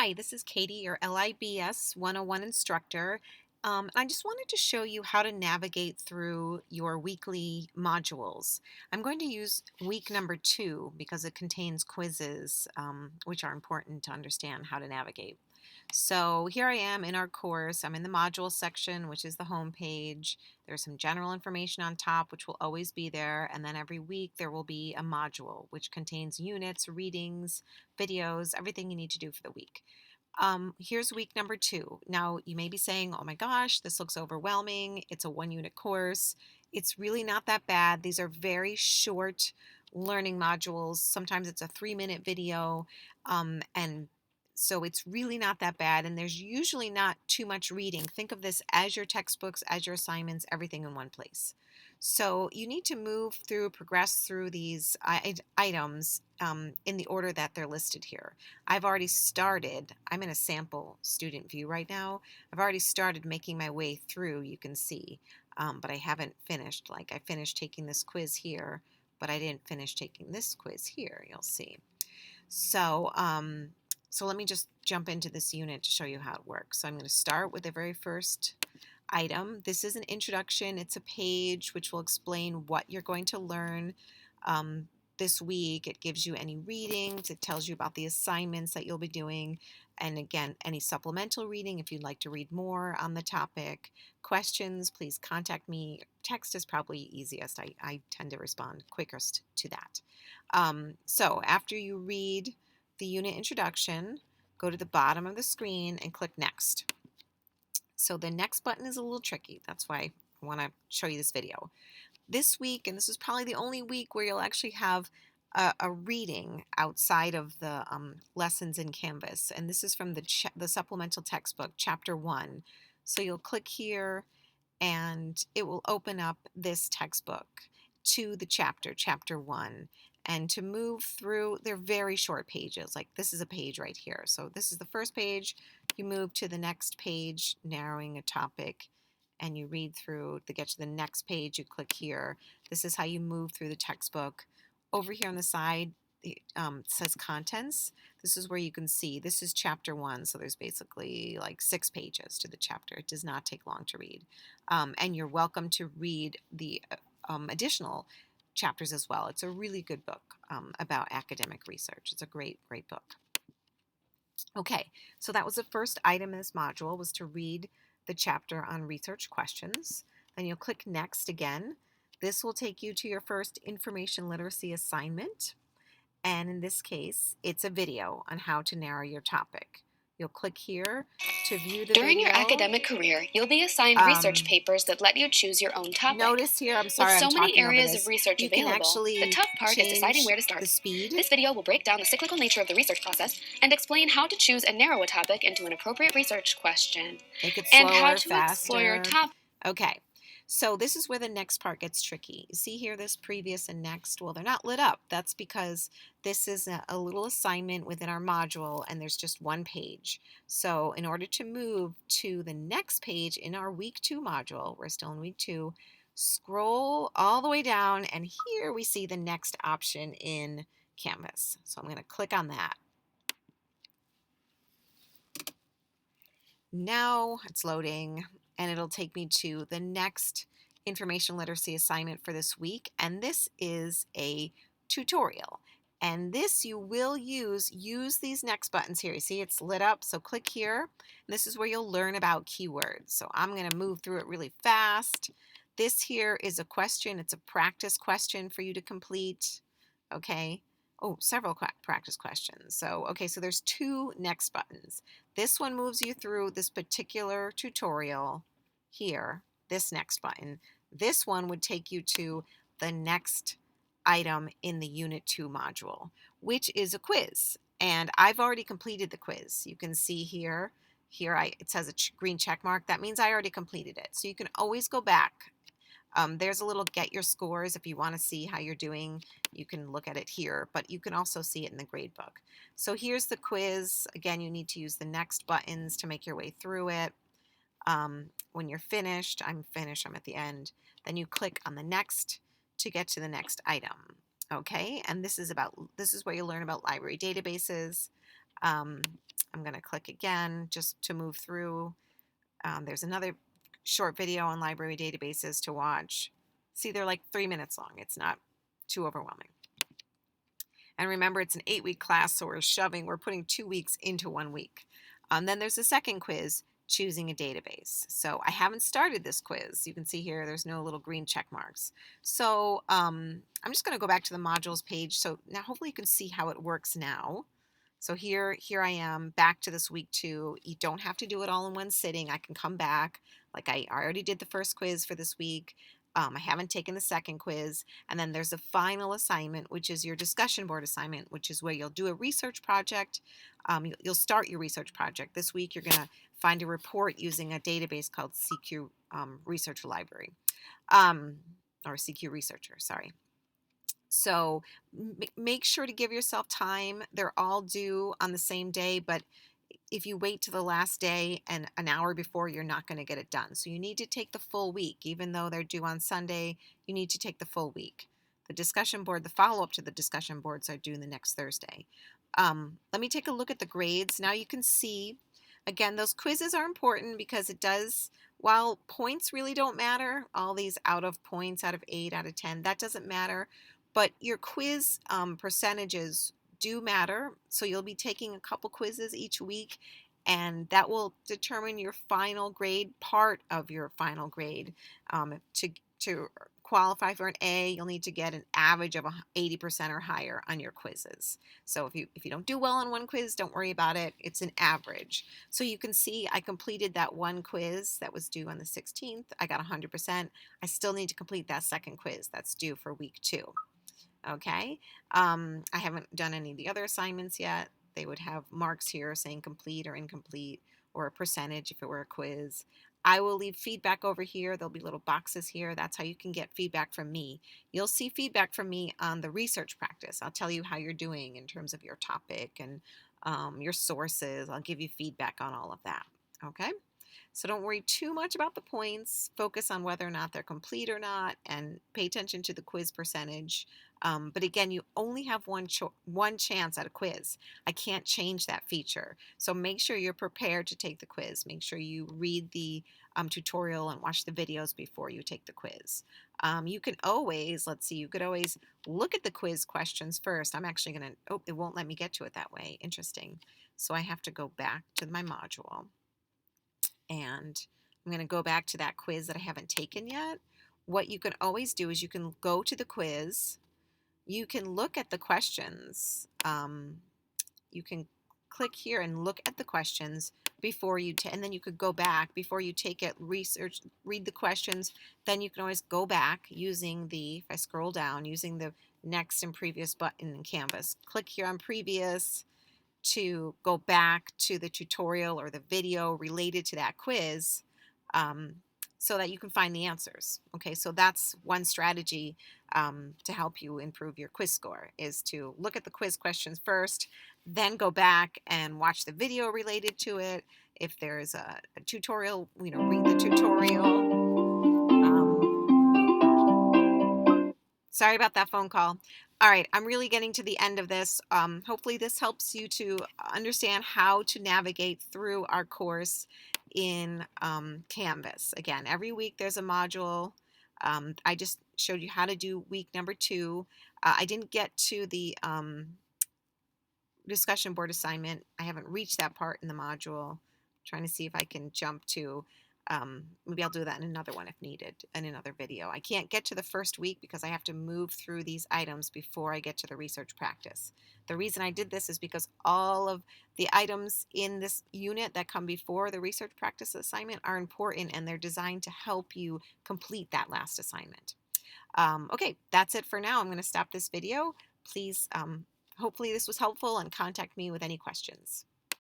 Hi, this is Katie, your LIBS 101 instructor. I just wanted to show you how to navigate through your weekly modules. I'm going to use week number 2 because it contains quizzes, which are important to understand how to navigate. So here I am in our course. I'm in the module section, which is the home page. There's some general information on top, which will always be there. And then every week there will be a module, which contains units, readings, videos, everything you need to do for the week. Here's week number 2. Now, you may be saying, oh my gosh, this looks overwhelming. It's a 1-unit course. It's really not that bad. These are very short learning modules. Sometimes it's a 3-minute video. And so it's really not that bad. And there's usually not too much reading. Think of this as your textbooks, as your assignments, everything in one place. So you need to progress through these items in the order that they're listed here. I've already started. I'm in a sample student view right now. I've already started making my way through, you can see, but I haven't finished. Like I finished taking this quiz here, but I didn't finish taking this quiz here, you'll see. So, so let me just jump into this unit to show you how it works. So I'm going to start with the very first item. This is an introduction. It's a page which will explain what you're going to learn this week. It gives you any readings. It tells you about the assignments that you'll be doing. And again, any supplemental reading if you'd like to read more on the topic. Questions, please contact me. Text is probably easiest. I tend to respond quickest to that. So after you read the unit introduction, go to the bottom of the screen and click Next. So the next button is a little tricky. That's why I want to show you this video. This week, and this is probably the only week where you'll actually have a reading outside of the lessons in Canvas. And this is from the supplemental textbook, Chapter 1. So you'll click here and it will open up this textbook to the Chapter 1. And to move through, they're very short pages. Like this is a page right here. So this is the first page. You move to the next page, narrowing a topic, and you read through to get to the next page. You click here. This is how you move through the textbook. Over here on the side, it says contents. This is where you can see this is chapter 1. So there's basically like 6 pages to the chapter. It does not take long to read. And you're welcome to read the additional chapters as well. It's a really good book about academic research. It's a great, great book. Okay, so that was the first item in this module, was to read the chapter on research questions. Then you'll click Next again. This will take you to your first information literacy assignment. And in this case, it's a video on how to narrow your topic. You'll click here to view the During video. your academic career, you'll be assigned research papers that let you choose your own topic. Notice here, I'm sorry, With so I'm many talking over areas this. of research You available, can actually the tough part is deciding where to start. The speed. This video will break down the cyclical nature of the research process and explain how to choose and narrow a topic into an appropriate research question. Make it and slower, how to faster. explore your topic. Okay, so this is where the next part gets tricky. You see here this previous and next? Well, they're not lit up. That's because this is a little assignment within our module and there's just one page. So in order to move to the next page in our week 2 module, we're still in week 2, scroll all the way down and here we see the next option in Canvas. So I'm going to click on that. Now it's loading and it'll take me to the next information literacy assignment for this week, and this is a tutorial. And this you will use these next buttons here. You see it's lit up, so click here. This is where you'll learn about keywords. So I'm going to move through it really fast. This here is a question. It's a practice question for you to complete. Okay. Oh, several practice questions. So, okay, so there's 2 next buttons. This one moves you through this particular tutorial here, this next button. This one would take you to the next item in the Unit 2 module, which is a quiz. And I've already completed the quiz. You can see here, it says a green check mark. That means I already completed it. So you can always go back. There's a little get your scores if you want to see how you're doing. You can look at it here, but you can also see it in the grade book. So here's the quiz. Again, you need to use the next buttons to make your way through it. When you're finished, I'm at the end. Then you click on the next to get to the next item. Okay, and this is where you learn about library databases. Um, I'm going to click again just to move through. There's another short video on library databases to watch. See, they're like 3 minutes long. It's not too overwhelming. And remember, it's an 8-week class, so we're putting 2 weeks into 1 week. Then there's the second quiz, choosing a database. So I haven't started this quiz. You can see here, there's no little green check marks. So I'm just going to go back to the modules page. So now hopefully you can see how it works now. So here I am back to this week 2. You don't have to do it all in one sitting. I can come back. Like I already did the first quiz for this week. I haven't taken the second quiz. And then there's a final assignment, which is your discussion board assignment, which is where you'll do a research project. You'll start your research project. This week you're going to find a report using a database called CQ Research Library, or CQ Researcher, sorry. So make sure to give yourself time. They're all due on the same day, but if you wait to the last day and an hour before, you're not going to get it done. So you need to take the full week. Even though they're due on Sunday, you need to take the full week. The discussion board, the follow-up to the discussion boards are due the next Thursday. Let me take a look at the grades. Now you can see, again, those quizzes are important because it does, while points really don't matter, all these out of points, out of 8, out of 10, that doesn't matter. But your quiz percentages do matter. So you'll be taking a couple quizzes each week, and that will determine your final grade, part of your final grade. To qualify for an A, you'll need to get an average of 80% or higher on your quizzes. So if you don't do well on one quiz, don't worry about it. It's an average. So you can see I completed that one quiz that was due on the 16th. I got 100%. I still need to complete that second quiz that's due for week 2. Okay, I haven't done any of the other assignments yet. They would have marks here saying complete or incomplete, or a percentage if it were a quiz. I will leave feedback over here. There'll be little boxes here. That's how you can get feedback from me. You'll see feedback from me on the research practice. I'll tell you how you're doing in terms of your topic and your sources. I'll give you feedback on all of that. Okay? So don't worry too much about the points. Focus on whether or not they're complete or not, and pay attention to the quiz percentage. But again, you only have one chance at a quiz. I can't change that feature. So make sure you're prepared to take the quiz. Make sure you read the tutorial and watch the videos before you take the quiz. You can always, let's see, you could always look at the quiz questions first. I'm actually going to, oh, it won't let me get to it that way. Interesting. So I have to go back to my module. And I'm going to go back to that quiz that I haven't taken yet. What you can always do is you can go to the quiz. You can look at the questions. You can click here and look at the questions before you and then you could go back before you take it, read the questions. Then you can always go back using if I scroll down, using the next and previous button in Canvas. Click here on previous to go back to the tutorial or the video related to that quiz, so that you can find the answers. Okay, so that's one strategy to help you improve your quiz score, is to look at the quiz questions first, then go back and watch the video related to it. If there's a tutorial, read the tutorial. Sorry about that phone call. All right, I'm really getting to the end of this. Hopefully this helps you to understand how to navigate through our course in Canvas. Again, every week there's a module. I just showed you how to do week number 2. I didn't get to the discussion board assignment. I haven't reached that part in the module. I'm trying to see if I can jump to, maybe I'll do that in another one if needed, in another video. I can't get to the first week because I have to move through these items before I get to the research practice. The reason I did this is because all of the items in this unit that come before the research practice assignment are important, and they're designed to help you complete that last assignment. Okay, that's it for now. I'm going to stop this video. Please, hopefully this was helpful, and contact me with any questions.